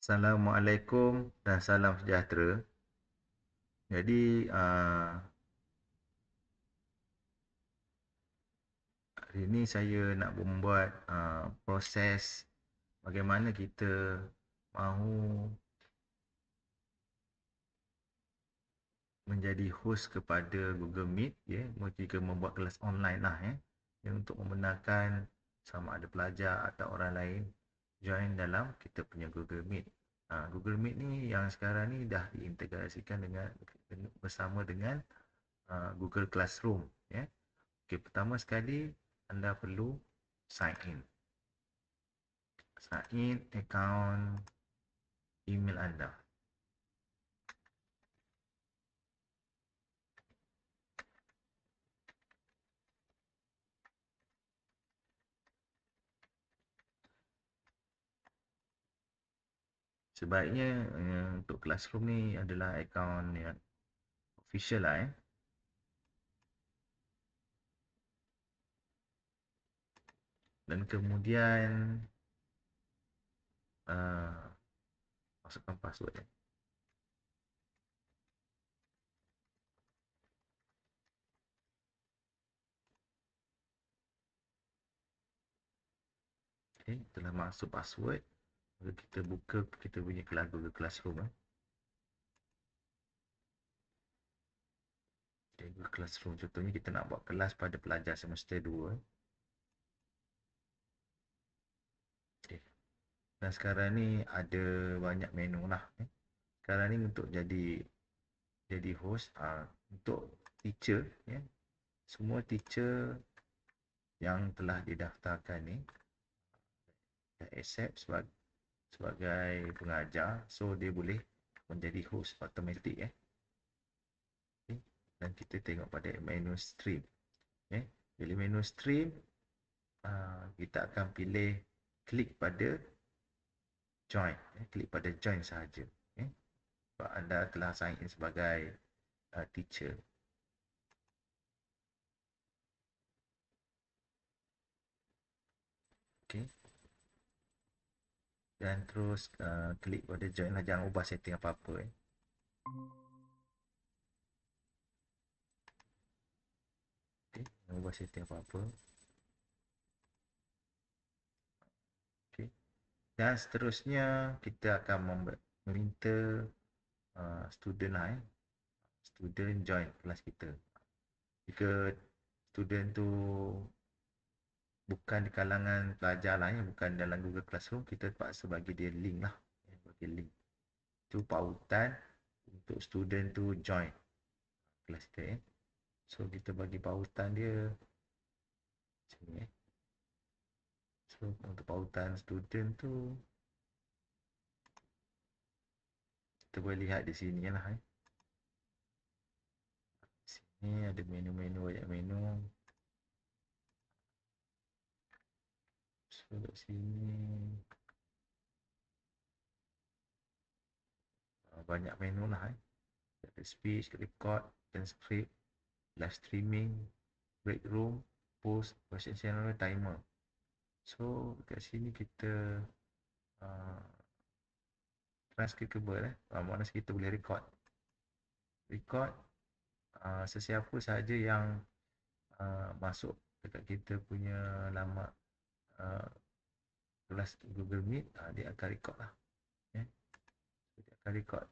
Assalamualaikum dan salam sejahtera. Jadi, hari ini saya nak membuat proses bagaimana kita mahu menjadi host kepada Google Meet, ya, jika membuat kelas online lah, ya, untuk membenarkan sama ada pelajar atau orang lain join dalam kita punya Google Meet. Google Meet ni yang sekarang ni dah diintegrasikan bersama dengan Google Classroom, ya. Okey, pertama sekali anda perlu sign in. Sign in account email anda. Sebaiknya untuk Classroom ni adalah account yang official lah, Dan kemudian masukkan password, Okey, telah masuk password, maka kita buka kita punya kelas Google Classroom, Okay, Google Classroom contohnya kita nak buat kelas pada pelajar semester 2. Okay. Dan sekarang ni ada banyak menu lah, Sekarang ni untuk jadi host, untuk teacher, ya, semua teacher yang telah didaftarkan ni dah accept sebagai pengajar, so dia boleh menjadi host automatik, Okay. Dan kita tengok pada menu stream, Pilih menu stream, kita akan pilih klik pada join, klik pada join sahaja, sebab anda telah sign in sebagai teacher. Okay. Dan terus klik pada join lah, jangan ubah setting apa-apa, Okay, jangan ubah setting apa-apa. Okay. Dan seterusnya kita akan meminta student lah, student join kelas kita. Jika student tu bukan di kalangan pelajar lah, bukan dalam Google Classroom, kita terpaksa bagi dia link lah, bagi link. Itu pautan untuk student tu join kelas kita, So kita bagi pautan dia sini, So untuk pautan student tu kita boleh lihat di sini lah, Sini ada menu-menu, banyak menu. So kat sini banyak menu lah, Ada speech, record, transcript, live streaming, break room, post, question channel, timer. So kat sini kita transcribable, maknanya kita boleh record sesiapa sahaja yang masuk dekat kita punya laman kelas Google Meet, dia akan record lah, dia akan record.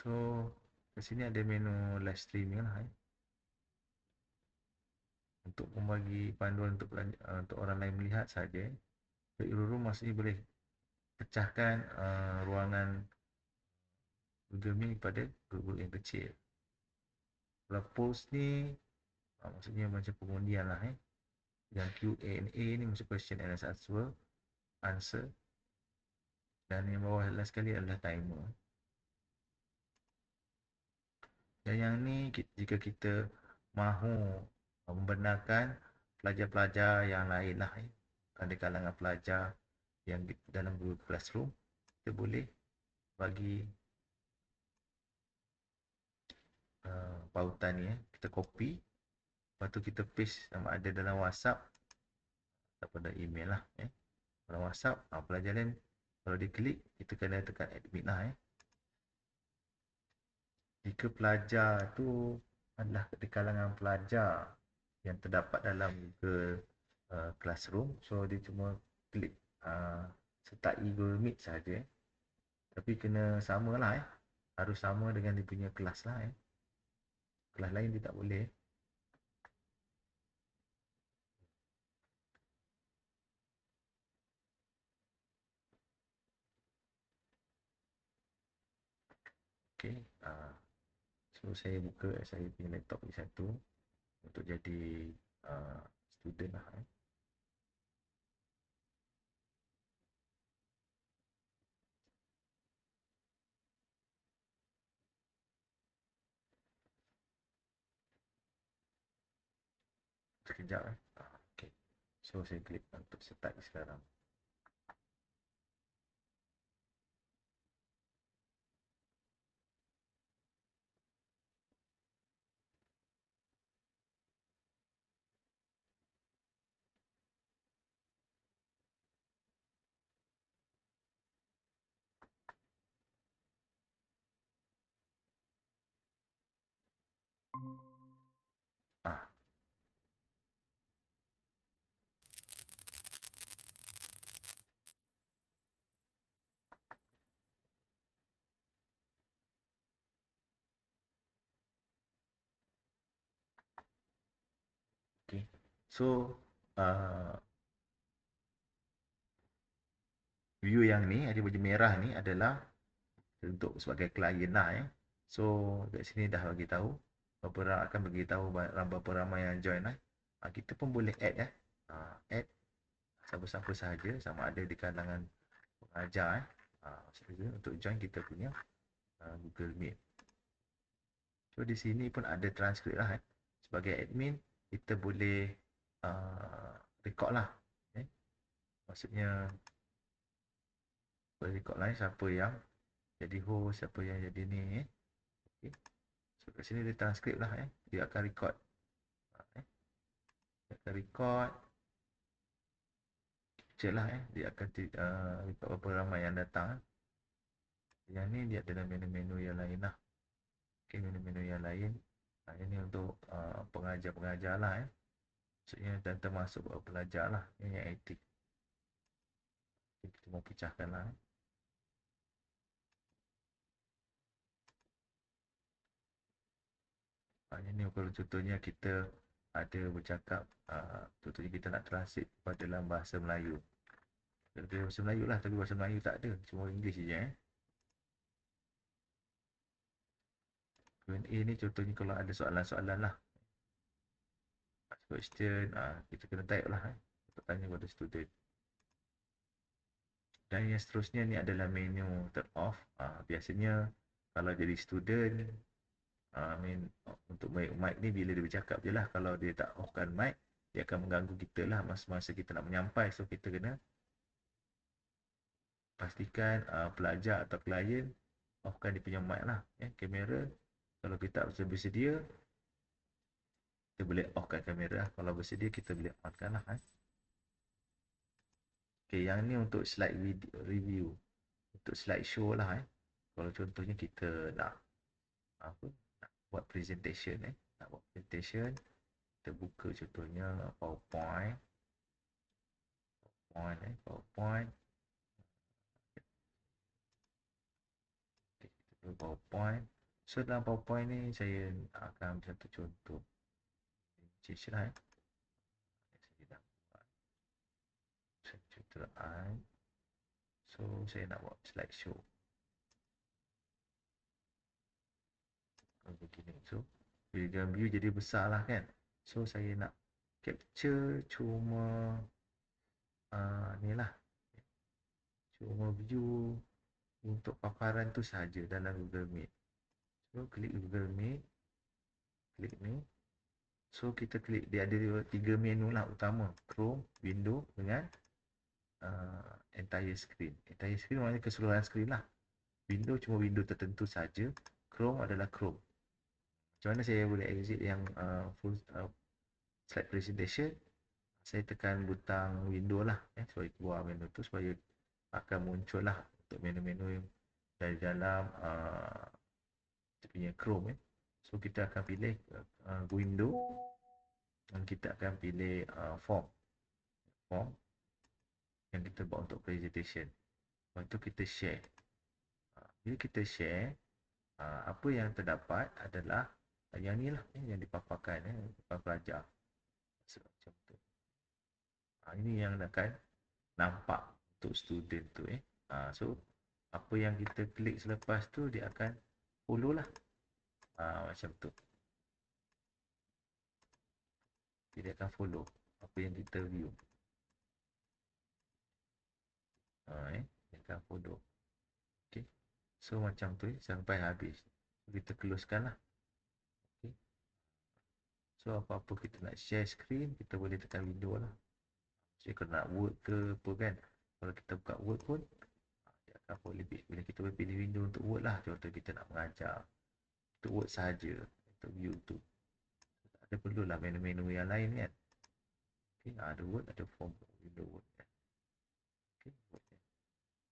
So kat sini ada menu live streaming lah, untuk membagi panduan untuk orang lain melihat saja. Break room maksudnya boleh pecahkan ruangan Google Meet pada grup-grup yang kecil. Kalau post ni maksudnya macam pengundian lah, Yang Q&A ni macam question and answer. Dan yang bawah last sekali adalah timer. Dan yang ni jika kita mahu membenarkan pelajar-pelajar yang lain lah, ada kalangan pelajar yang dalam Google Classroom, kita boleh bagi pautan ni, kita copy Lepas tu kita paste sama ada dalam WhatsApp ataupun dalam email lah. Kalau WhatsApp, pelajar lain kalau dia klik, kita kena tekan admit lah. Jika pelajar tu adalah di kalangan pelajar yang terdapat dalam Google Classroom, so dia cuma klik sertai Google Meet saja. Tapi kena samalah harus sama dengan dia punya kelas lah. Kelas lain dia tak boleh. Okay. So saya buka saya punya laptop ni satu untuk jadi student lah. Sekejap. Okay. So saya klik untuk start sekarang. Ah, okay. So view yang ni ada baju merah ni adalah untuk sebagai klien lah. So kat sini dah bagi tahu akan bagi tahu berapa ramai yang join lah. Kita pun boleh add add siapa-siapa sahaja sama ada di kalangan pengajar untuk join kita punya Google Meet. So di sini pun ada transkrip lah. Sebagai admin kita boleh record lah. Maksudnya boleh record lah siapa yang jadi host, siapa yang jadi ni. Okay. So kat sini dia transkrip lah. Dia akan record. Dia akan record. Capture lah. Dia akan record berapa ramai yang datang. Yang ni dia ada menu-menu yang lain lah. Okay, menu-menu yang lain. Ini untuk pengajar-pengajar lah. Maksudnya dan termasuk pelajar lah yang aktif. Kita mau pecahkan lah. Ini kalau contohnya kita ada bercakap, contohnya kita nak translate pada dalam bahasa Melayu. Lebih bahasa Melayu lah, tapi bahasa Melayu tak ada, cuma English je. Q&A ni contohnya kalau ada soalan-soalan lah. Question, kita kena type lah. Untuk tanya pada student. Dan yang seterusnya ni adalah menu turn off. Biasanya kalau jadi student, untuk mic ni bila dia bercakap je lah. Kalau dia tak offkan mic, dia akan mengganggu kita lah masa-masa kita nak menyampai. So kita kena pastikan pelajar atau klien offkan dia punya mic lah. Kamera, kalau kita tak bersedia, kita boleh offkan kamera. Kalau bersedia, kita boleh onkan lah. Okay, yang ni untuk slide video, review. Untuk slide show lah. Kalau contohnya kita nak buat presentation. Nak buat presentation, kita buka contohnya PowerPoint. PowerPoint. Okay, kita buka PowerPoint. So dalam PowerPoint ni saya akan ambil satu contoh. Presentation lah. Saya dah buat. Contoh I. So saya nak buat slide show. Begini. So bila view jadi besar lah kan. So saya nak capture cuma ni lah. Cuma view untuk paparan tu saja dalam Google Meet. So klik Google Meet. Klik ni. So kita klik, dia ada 3 menu lah utama. Chrome, window dengan entire screen. Entire screen maknanya keseluruhan screen lah. Window cuma window tertentu saja. Chrome adalah Chrome. Macam mana saya boleh exit yang full slide presentation, saya tekan butang window lah, supaya keluar menu tu, supaya akan muncul lah untuk menu-menu yang dari dalam kita punya Chrome. So kita akan pilih window, dan kita akan pilih form yang kita buat untuk presentation. Lepas tu kita share. Bila kita share, apa yang terdapat adalah yang ni lah, yang dipaparkan depan pelajar. Macam tu. Ini yang akan nampak untuk student tu. So apa yang kita klik selepas tu, dia akan follow lah. Macam tu. Dia akan follow apa yang kita view. Dia akan follow. Okay. So macam tu sampai habis. Kita closekan lah. Okay. So apa-apa kita nak share screen, kita boleh tekan window lah. So kalau nak word ke apa kan, kalau kita buka word pun, dia akan boleh, bila kita boleh pilih window untuk word lah. Contoh kita nak mengajar untuk word sahaja, untuk view tu. Tak ada perlulah menu-menu yang lain kan. Okay, ada word, ada form, window word kan. Okay, word kan.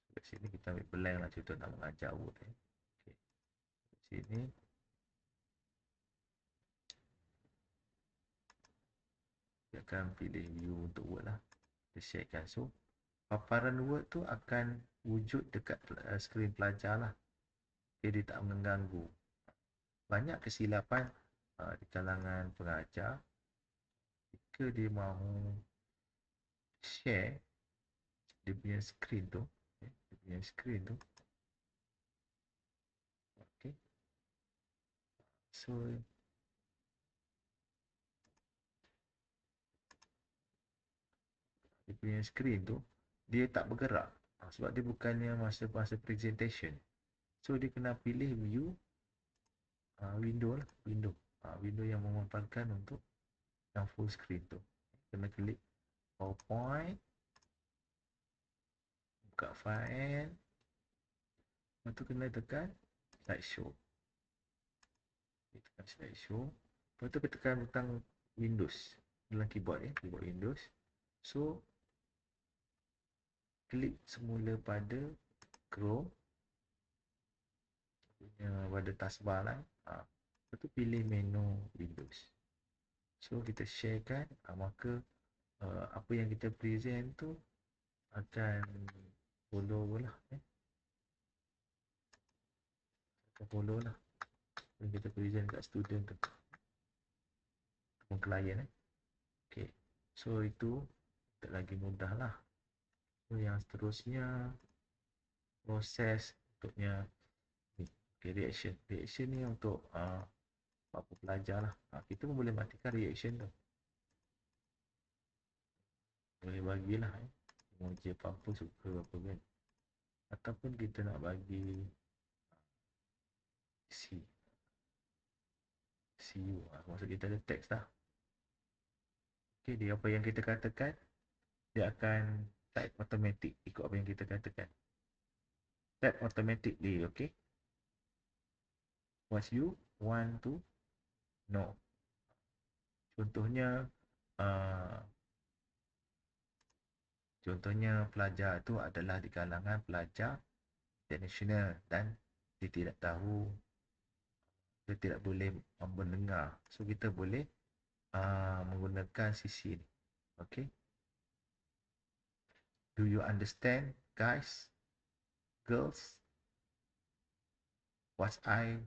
Kat sini kita ambil blank lah, contoh nak mengajar word kan. Okay. Kat sini dia akan pilih view untuk word lah. Kita sharekan. So paparan word tu akan wujud dekat skrin pelajar lah. Okay, dia tak mengganggu. Banyak kesilapan di kalangan pengajar jika dia mahu share dia punya skrin tu, okay. So dia punya skrin tu dia tak bergerak, sebab dia bukannya masa presentation. So dia kena pilih view window lah, window yang memaparkan untuk yang full screen tu. Kena klik PowerPoint, buka file, lepas tu kena tekan slideshow. Tekan slideshow, lepas tu tekan butang Windows dalam keyboard keyboard Windows. So klik semula pada Chrome punya pada taskbar lah. Lepas tu pilih menu Windows. So kita sharekan, maka apa yang kita present tu akan follow lah. Akan follow lah yang kita present kat student tu ataupun klien. Okay. So itu tak lagi mudah lah. So yang seterusnya proses untuknya ni. Okay, reaction ni untuk apa pelajar lah. Kita pun boleh matikan reaction tu, boleh bagilah emoji apa-apa suka apa kan, ataupun kita nak bagi see you, maksud kita ada teks lah. Okay, dia apa yang kita katakan dia akan type automatic ikut apa yang kita katakan, type automatically. Okay, what you want to know. Contohnya pelajar tu adalah di kalangan pelajar international dan dia tidak tahu, dia tidak boleh mendengar. So kita boleh menggunakan sisi ni. Okay, do you understand guys, girls, what I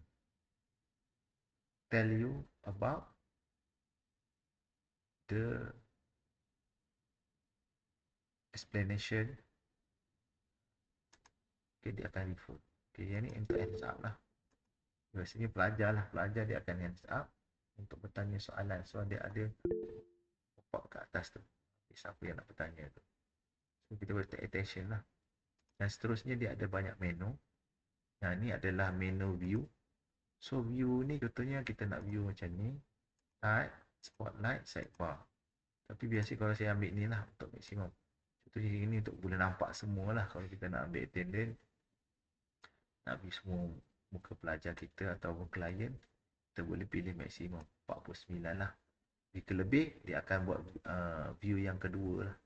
tell you about the explanation. Okay, dia akan refer. Okay, yang ni untuk hands up lah. Biasanya pelajar dia akan hands up untuk bertanya soalan. So dia ada pop up kat atas tu, siapa yang nak bertanya tu. So kita boleh take attention lah. Dan seterusnya dia ada banyak menu. Nah, ni adalah menu view. So view ni contohnya kita nak view macam ni, type, spotlight, sidebar. Tapi biasa kalau saya ambil ni lah untuk maksimum. Contohnya ini untuk boleh nampak semua lah. Kalau kita nak ambil attendance, nak view semua muka pelajar kita ataupun klien, kita boleh pilih maksimum 49 lah. Jika lebih, dia akan buat view yang kedua lah.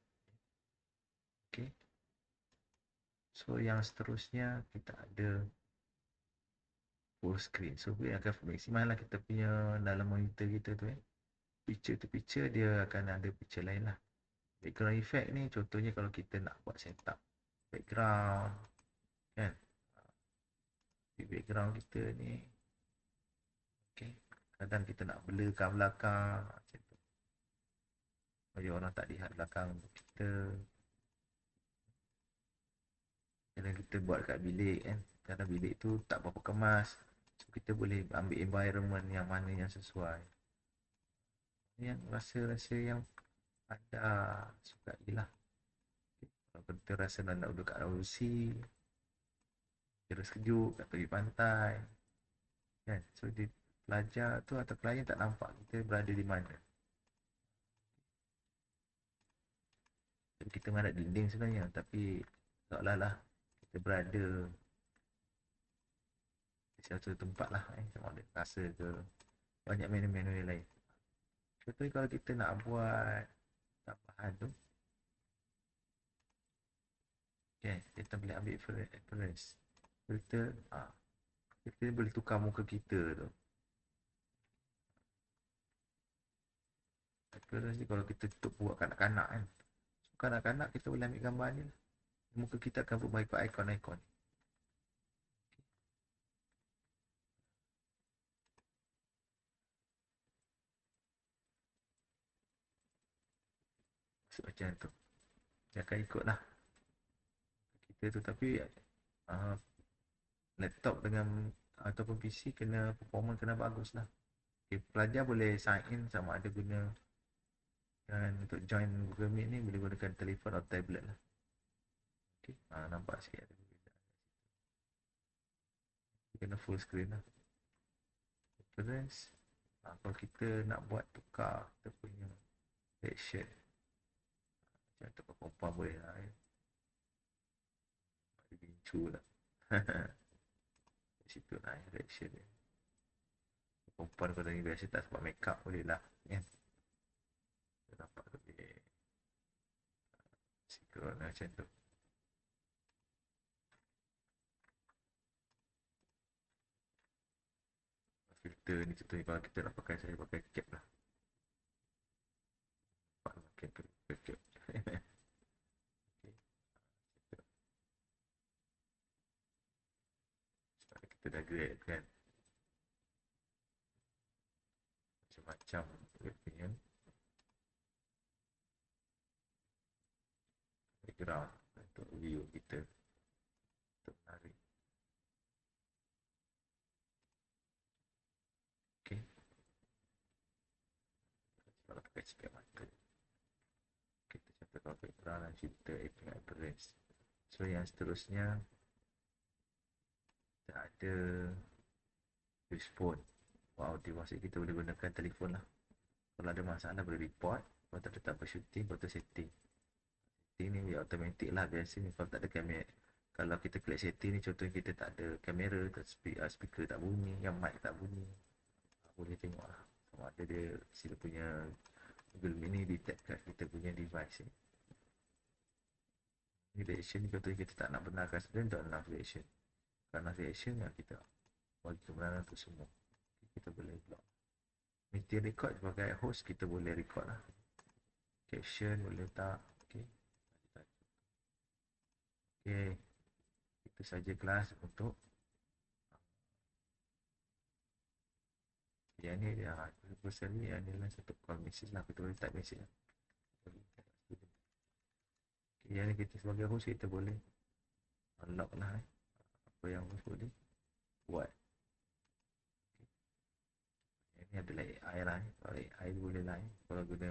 Okay. So yang seterusnya kita ada full screen. So dia akan maksimal lah kita punya dalam monitor kita tu Picture to picture dia akan ada picture lain lah. Background effect ni contohnya kalau kita nak buat setup background kan. Di background kita ni okay. Kadang kita nak blurkan belakang macam tu. Supaya orang tak lihat belakang kita. Kadang kita buat kat bilik kan. Kadang bilik tu tak berapa kemas. So kita boleh ambil environment yang mana yang sesuai. Yang rasa-rasa yang anda sukai lah. Kalau kita rasa nak duduk kat Aussie, kira sejuk kat tepi pantai kan. So dia pelajar tu atau klien tak nampak kita berada di mana. Kita menghadap dinding sebenarnya, tapi seolah-olah kita berada di satu tempat lah sama ada rasa ke banyak menu-menu yang lain. Contohnya kalau kita nak buat tambahan tu okay, kita boleh ambil reference filter kita boleh tukar muka kita tu. Reference ni kalau kita tutup buat kanak-kanak kan, so, kanak-kanak kita boleh ambil gambar ni, muka kita akan berubah ikut ikon-ikon. So, macam tu dia akan ikut lah kita tu. Tapi laptop dengan ataupun PC kena performance kena bagus lah. Okay, pelajar boleh sign in sama ada guna dan untuk join Google Meet ni boleh gunakan telefon atau tablet lah. Okay, nampak sikit ada perbezaan. Kena full screen lah. Reference. Kalau kita nak buat tukar kita punya reaction, macam tu perempuan boleh lah ada bincu lah. Di situ lah reaction dia. Perempuan kalau ni biasa tak sebab make up boleh lah kan. Kita nampak lebih sinkron macam tu. Filter ni contohnya kalau kita nak pakai, saya pakai cap lah. Pakai cap. Okay. Kita dah grade kan. Macam-macam dia punya background untuk view kita untuk menarik. Okay. Kalau pakai spek mata kita capai kalau background dan filter appearance. So yang seterusnya kita ada use phone. Audio maksud kita boleh gunakan telefon lah. Kalau ada masalah boleh report. Kalau tak ada tak shooting, kalau setting. Setting ni dia automatic lah biasanya kalau tak ada kamera. Kalau kita klik setting ni contohnya kita tak ada kamera, speaker tak bunyi, yang mic tak bunyi, boleh tengok lah sama ada dia sila punya Google Meet ni detect kat kita punya device ni. Ni reaction ni contohnya kita tak nak benarkan student untuk enough reaction. Kerana reaction yang kita bagi kebenaran untuk semua, kita boleh block. Meeting record sebagai host kita boleh record lah. Caption boleh tak. Okay. Okay. Itu saja kelas untuk yang ni dia pasal ni adalah satu call message lah. Kita boleh type message lah. Okay, yang ni kita sebagai host kita boleh unlock lah apa yang host boleh buat. Yang ni adalah AI lah. Kalau AI boleh lah kalau guna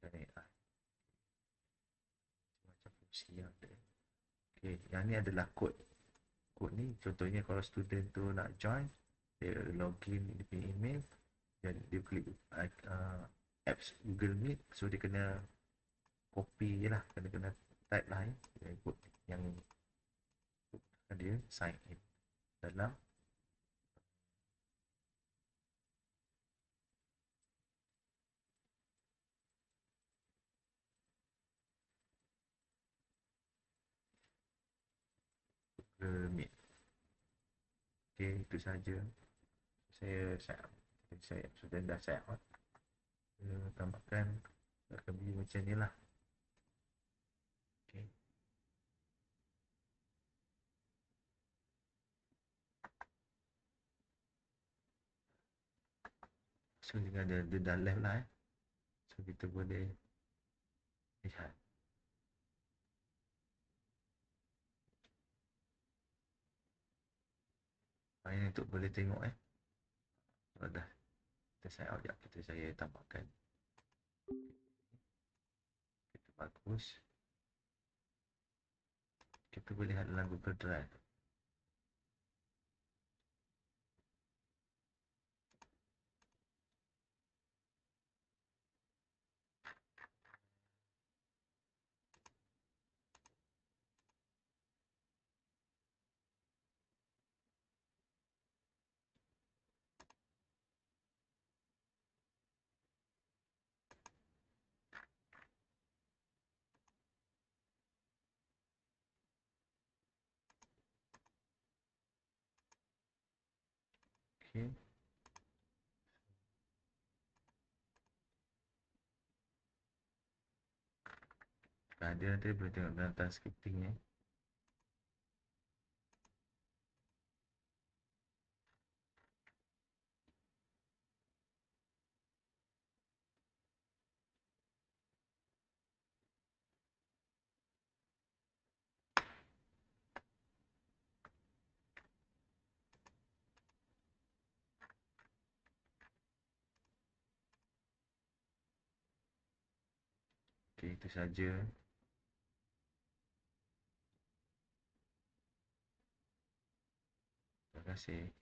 AI macam fungsi yang ada. Okay, yang ni adalah kod. Kod ni contohnya kalau student tu nak join, dia login dia punya email dan dia klik apps Google Meet, so dia kena copy je lah, kena type lah kod yang dia sign in dalam Meet. Okey, itu saja. Saya sudah dah set up. Tambahkan akan bunyi macam ni lah. Okey. So dengan dia dah live lah. So kita boleh lihat. Ini untuk boleh tengok kalau dah kita set up sekejap, saya tambahkan. Kita bagus. Kita boleh lihat dalam Google Drive. Okey. Dia nanti boleh tengok dalam transcripting ni. Okey, itu saja. Terima kasih.